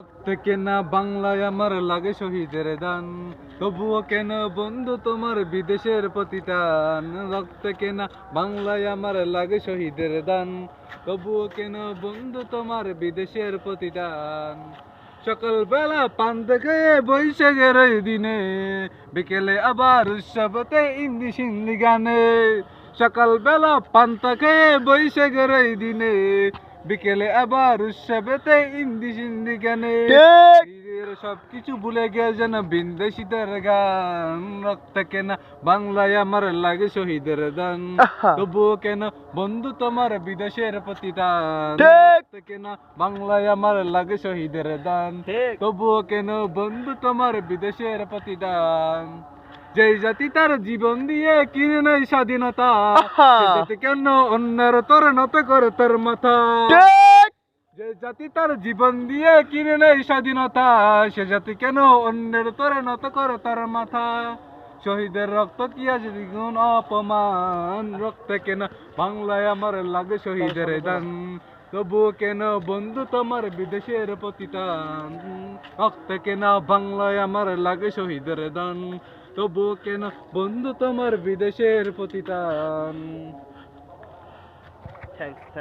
থেকে না বাংলায় আমার লাগে শহীদের দান, তবুও কেন বন্ধু তোমার বিদেশের প্রতিটান। রক্ত কেনা বাংলায় আমার লাগে শহীদের দান, তবুও কেন বন্ধু তোমার বিদেশের প্রতিটান। সকাল বেলা পান্তা খেয়ে বৈশাখের ওই দিনে, বিকেলে আবার উৎসবতে ইন্দি সিন্দি গানে। সকাল বেলা পান্তা খেয়ে বৈশাখের ওই দিনে, বিকেলে আবার উৎসবেতে ইন্দি সিন্দি গানে। সবকিছু ভুলে গিয়ে যেন বিন্দেশিদের গান। রক্ত কেনা বাংলায় আমার লাগে শহীদের দান, তবুও কেন বন্ধু তোমার বিদেশের প্রতিদান। রক্ত কেনা বাংলায় আমার লাগে শহীদের দান, তবুও কেন বন্ধু তোমার বিদেশের প্রতিদান। যেই জাতি তার জীবন দিয়ে কিনে নেয় স্বাধীনতা, সেই জাতি কেন অন্যের তোর নত করে তোর মাথা। যে জাতি তার জীবন দিয়ে কিনে নেয় স্বাধীনতা, সে জাতি কেন অন্যের তোরে নত করে তার মাথা। শহীদের রক্ত কি আজ দ্বিগুণ অপমান। রক্ত কেন বাংলায় আমার লাগে শহীদের দান, তবুও কেন বন্ধু তোমার বিদেশের প্রতিদান। রক্ত কেন বাংলায় আমার লাগে শহীদের দান, তবুও কেন বন্ধু তোমার বিদেশের প্রতিদান। থ্যাংকস।